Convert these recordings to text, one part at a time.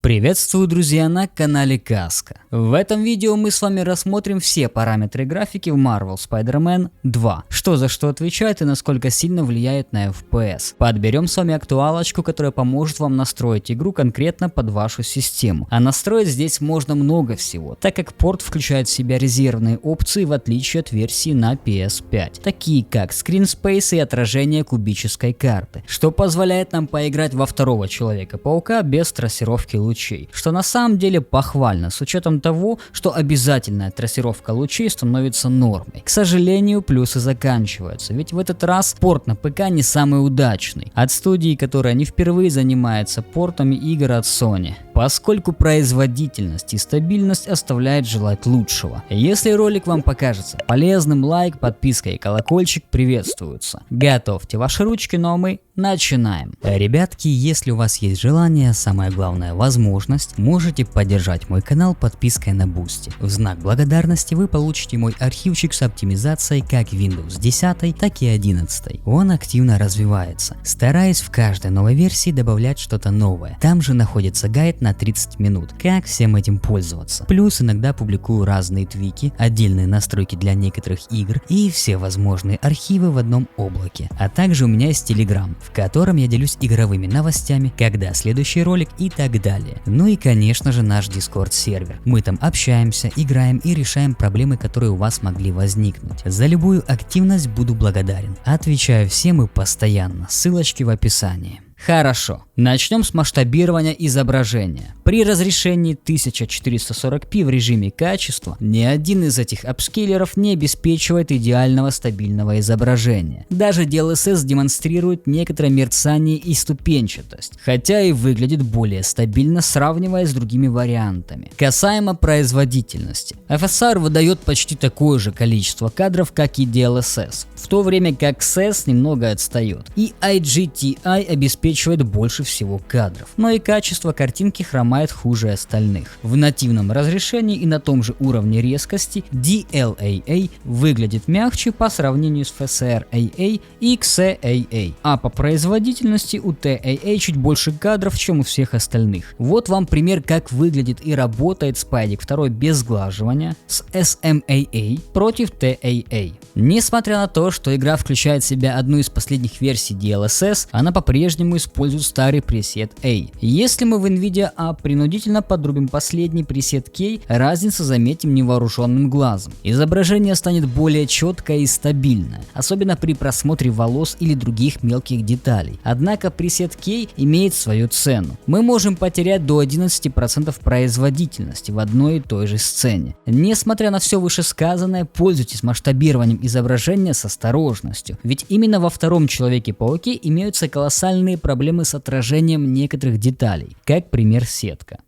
Приветствую, друзья, на канале Каска. В этом видео мы с вами рассмотрим все параметры графики в Marvel Spider-Man 2. Что за что отвечает и насколько сильно влияет на FPS. Подберем с вами актуалочку, которая поможет вам настроить игру конкретно под вашу систему. А настроить здесь можно много всего, так как порт включает в себя резервные опции в отличие от версии на PS5. Такие как Screen Space и отражение кубической карты, что позволяет нам поиграть во второго Человека-паука без трассировки лучей, что на самом деле похвально, с учетом того, что обязательная трассировка лучей становится нормой. К сожалению, плюсы заканчиваются, ведь в этот раз порт на ПК не самый удачный, от студии, которая не впервые занимается портами игр от Sony, поскольку производительность и стабильность оставляет желать лучшего. Если ролик вам покажется полезным, лайк, подписка и колокольчик приветствуются. Готовьте ваши ручки, но мы начинаем. Ребятки, если у вас есть желание, самое главное возможность, можете поддержать мой канал подпиской на Boosty. В знак благодарности вы получите мой архивчик с оптимизацией как Windows 10, так и 11. Он активно развивается, стараясь в каждой новой версии добавлять что-то новое. Там же находится гайд на 30 минут, как всем этим пользоваться. Плюс иногда публикую разные твики, отдельные настройки для некоторых игр и все возможные архивы в одном облаке. А также у меня есть Telegram, в котором я делюсь игровыми новостями, когда следующий ролик и так далее. Ну и конечно же наш Discord сервер. Мы там общаемся, играем и решаем проблемы, которые у вас могли возникнуть. За любую активность буду благодарен. Отвечаю всем и постоянно. Ссылочки в описании. Хорошо, начнем с масштабирования изображения. При разрешении 1440p в режиме качества ни один из этих апскейлеров не обеспечивает идеального стабильного изображения. Даже DLSS демонстрирует некоторое мерцание и ступенчатость, хотя и выглядит более стабильно, сравнивая с другими вариантами. Касаемо производительности, FSR выдает почти такое же количество кадров, как и DLSS, в то время как XS немного отстает, и IGTI обеспечивает больше всего кадров, но и качество картинки хромает хуже остальных. В нативном разрешении и на том же уровне резкости DLAA выглядит мягче по сравнению с FSR-AA и XAA, а по производительности у TAA чуть больше кадров, чем у всех остальных. Вот вам пример, как выглядит и работает Spidey 2 без сглаживания с SMAA против TAA. Несмотря на то, что игра включает в себя одну из последних версий DLSS, она по-прежнему использует старый пресет A. Если мы в NVIDIA A принудительно подрубим последний пресет K, разницу заметим невооруженным глазом. Изображение станет более четкое и стабильное, особенно при просмотре волос или других мелких деталей. Однако пресет K имеет свою цену. Мы можем потерять до 11% производительности в одной и той же сцене. Несмотря на все вышесказанное, пользуйтесь масштабированием изображения с осторожностью, ведь именно во втором Человеке-пауке имеются колоссальные проблемы с отражением некоторых деталей, как пример сетка.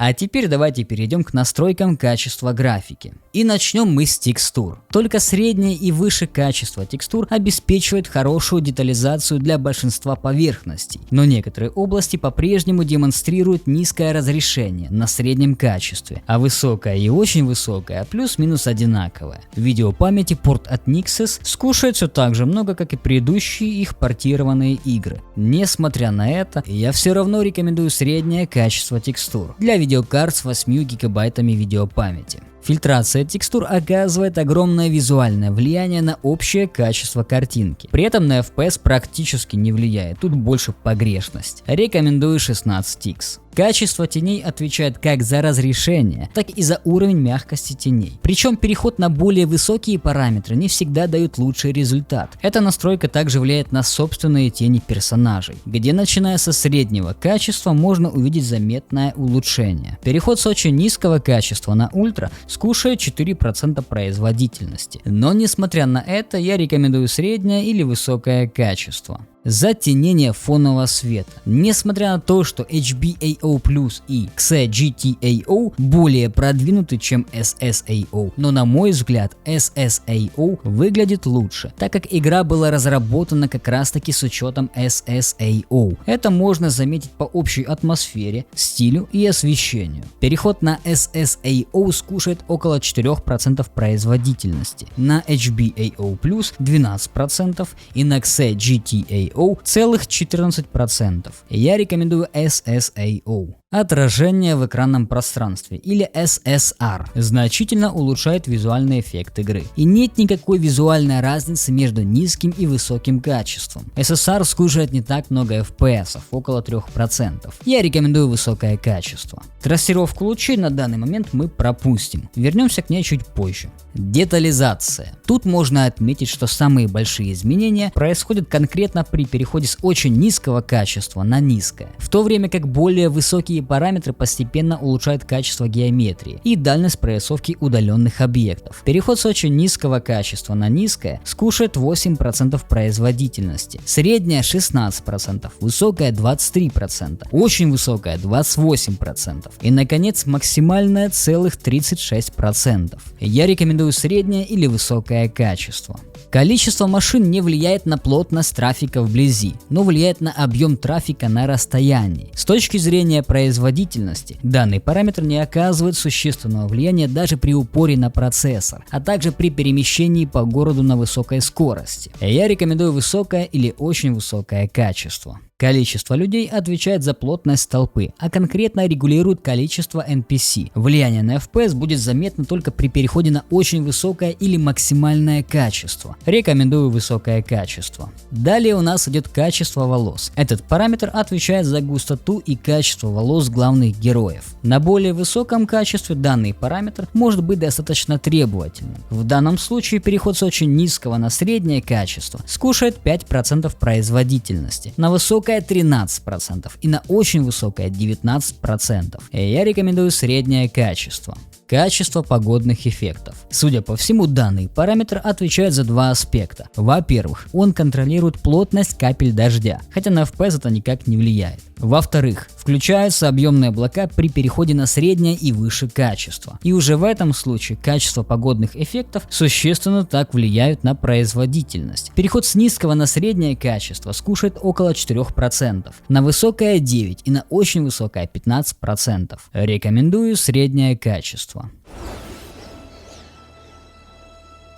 А теперь давайте перейдем к настройкам качества графики. И начнем мы с текстур. Только среднее и выше качество текстур обеспечивает хорошую детализацию для большинства поверхностей, но некоторые области по-прежнему демонстрируют низкое разрешение на среднем качестве, а высокое и очень высокое плюс-минус одинаковое. В видеопамяти порт от Nixxes скушает все так же много, как и предыдущие их портированные игры. Несмотря на это, я все равно рекомендую среднее качество текстур для видеокарт с 8 гигабайтами видеопамяти. Фильтрация текстур оказывает огромное визуальное влияние на общее качество картинки. При этом на FPS практически не влияет, тут больше погрешность. Рекомендую 16X. Качество теней отвечает как за разрешение, так и за уровень мягкости теней. Причем переход на более высокие параметры не всегда дают лучший результат. Эта настройка также влияет на собственные тени персонажей, где начиная со среднего качества можно увидеть заметное улучшение. Переход с очень низкого качества на ультра скушает 4% производительности. Но несмотря на это, я рекомендую среднее или высокое качество. Затенение фонового света. Несмотря на то, что HBAO+ и XGTAO более продвинуты, чем SSAO, но на мой взгляд SSAO выглядит лучше, так как игра была разработана как раз таки с учетом SSAO. Это можно заметить по общей атмосфере, стилю и освещению. Переход на SSAO скушает около 4% производительности, на HBAO+ 12% и на XGTAO SSAO целых 14%. Я рекомендую SSAO. Отражение в экранном пространстве, или SSR, значительно улучшает визуальный эффект игры. И нет никакой визуальной разницы между низким и высоким качеством. SSR скушает не так много FPS, около 3%. Я рекомендую высокое качество. Трассировку лучей на данный момент мы пропустим. Вернемся к ней чуть позже. Детализация. Тут можно отметить, что самые большие изменения происходят конкретно при переходе с очень низкого качества на низкое, в то время как более высокие параметры постепенно улучшают качество геометрии и дальность прорисовки удаленных объектов. Переход с очень низкого качества на низкое скушает 8% производительности, средняя 16%, высокая 23%, очень высокая 28% и, наконец, максимальная целых 36%. Я рекомендую среднее или высокое качество. Количество машин не влияет на плотность трафика вблизи, но влияет на объем трафика на расстоянии. С точки зрения производительности, данный параметр не оказывает существенного влияния даже при упоре на процессор, а также при перемещении по городу на высокой скорости. Я рекомендую высокое или очень высокое качество. Количество людей отвечает за плотность толпы, а конкретно регулирует количество NPC. Влияние на FPS будет заметно только при переходе на очень высокое или максимальное качество. Рекомендую высокое качество. Далее у нас идет качество волос. Этот параметр отвечает за густоту и качество волос главных героев. На более высоком качестве данный параметр может быть достаточно требовательным. В данном случае переход с очень низкого на среднее качество скушает 5% производительности, на высокое 13% и на очень высокое 19%. Я рекомендую среднее качество. Качество погодных эффектов. Судя по всему, данный параметр отвечает за два аспекта. Во-первых, он контролирует плотность капель дождя, хотя на FPS это никак не влияет. Во-вторых, включаются объемные облака при переходе на среднее и выше качество. И уже в этом случае качество погодных эффектов существенно так влияют на производительность. Переход с низкого на среднее качество скушает около 4%, на высокое 9% и на очень высокое 15%. Рекомендую среднее качество.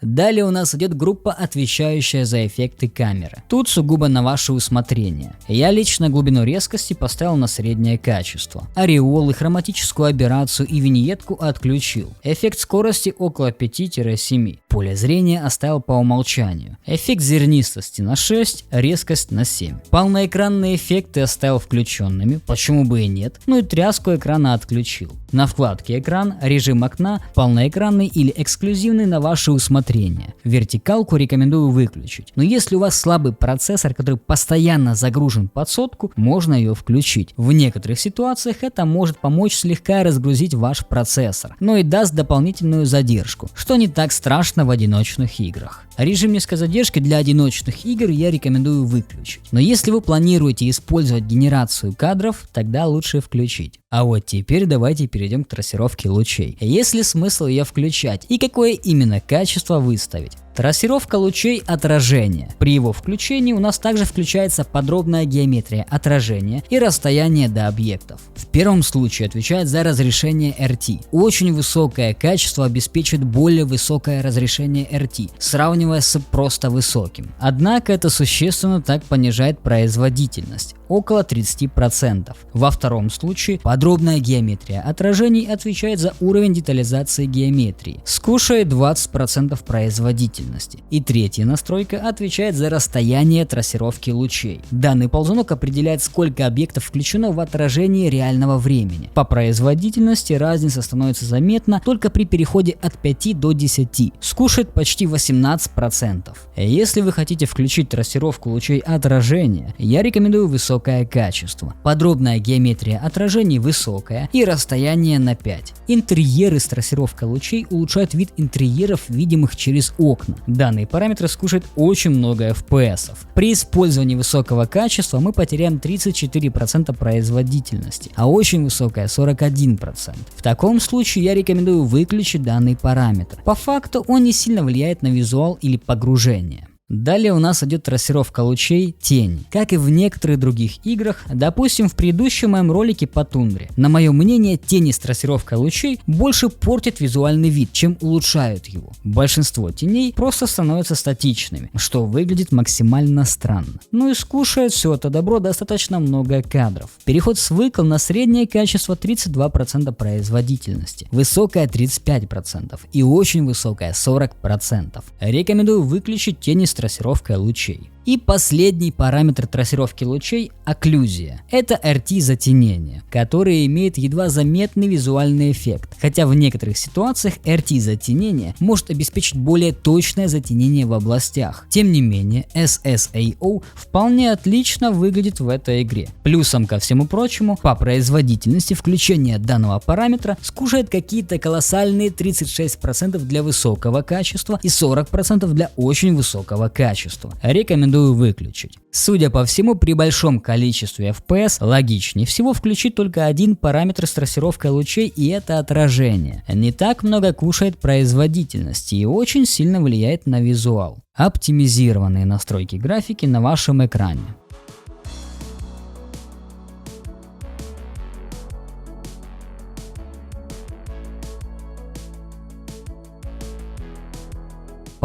Далее у нас идет группа, отвечающая за эффекты камеры. Тут сугубо на ваше усмотрение. Я лично глубину резкости поставил на среднее качество. Ореолы, хроматическую аберрацию и виньетку отключил. Эффект скорости около 5-7. Поле зрения оставил по умолчанию. Эффект зернистости на 6, резкость на 7. Полноэкранные эффекты оставил включенными, почему бы и нет, ну и тряску экрана отключил. На вкладке «Экран» режим окна полноэкранный или эксклюзивный на ваше усмотрение. Вертикалку рекомендую выключить, но если у вас слабый процессор, который постоянно загружен под сотку, можно ее включить. В некоторых ситуациях это может помочь слегка разгрузить ваш процессор, но и даст дополнительную задержку, что не так страшно в одиночных играх. Режим низкой задержки для одиночных игр я рекомендую выключить, но если вы планируете использовать генерацию кадров, тогда лучше включить. А вот теперь давайте перейдем к трассировке лучей. Есть ли смысл ее включать и какое именно качество выставить? Трассировка лучей отражения. При его включении у нас также включается подробная геометрия отражения и расстояние до объектов. В первом случае отвечает за разрешение RT. Очень высокое качество обеспечивает более высокое разрешение RT, сравнивая с просто высоким. Однако это существенно так понижает производительность. Около 30%. Во втором случае подробная геометрия отражений отвечает за уровень детализации геометрии, скушает 20% производительности. И третья настройка отвечает за расстояние трассировки лучей. Данный ползунок определяет, сколько объектов включено в отражение реального времени. По производительности разница становится заметна только при переходе от 5 до 10, скушает почти 18%. Если вы хотите включить трассировку лучей отражения, я рекомендую высокое качество. Подробная геометрия отражений высокая и расстояние на 5. Интерьеры с трассировкой лучей улучшают вид интерьеров, видимых через окна. Данные параметры скушают очень много FPS. При использовании высокого качества мы потеряем 34% производительности, а очень высокое 41%. В таком случае я рекомендую выключить данный параметр. По факту он не сильно влияет на визуал или погружение. Далее у нас идет трассировка лучей тени. Как и в некоторых других играх, допустим в предыдущем моем ролике по тундре. На мое мнение, тени с трассировкой лучей больше портят визуальный вид, чем улучшают его. Большинство теней просто становятся статичными, что выглядит максимально странно. Ну и скушает все это добро достаточно много кадров. Переход с выкл на среднее качество 32% производительности, высокое 35% и очень высокое 40%. Рекомендую выключить тени с трассировкой лучей. И последний параметр трассировки лучей – окклюзия. Это RT-затенение, которое имеет едва заметный визуальный эффект, хотя в некоторых ситуациях RT-затенение может обеспечить более точное затенение в областях. Тем не менее, SSAO вполне отлично выглядит в этой игре. Плюсом ко всему прочему, по производительности включение данного параметра скушает какие-то колоссальные 36% для высокого качества и 40% для очень высокого качества. Рекомендую выключить. Судя по всему, при большом количестве FPS логичнее всего включить только один параметр с трассировкой лучей, и это отражение. Не так много кушает производительности и очень сильно влияет на визуал. Оптимизированные настройки графики на вашем экране.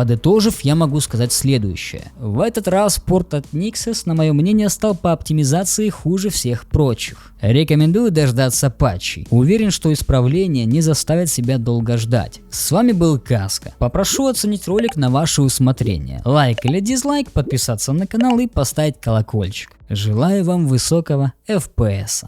Подытожив, я могу сказать следующее. В этот раз порт от Nixxes, на мое мнение, стал по оптимизации хуже всех прочих. Рекомендую дождаться патчей. Уверен, что исправления не заставят себя долго ждать. С вами был Каска. Попрошу оценить ролик на ваше усмотрение. Лайк или дизлайк, подписаться на канал и поставить колокольчик. Желаю вам высокого FPS.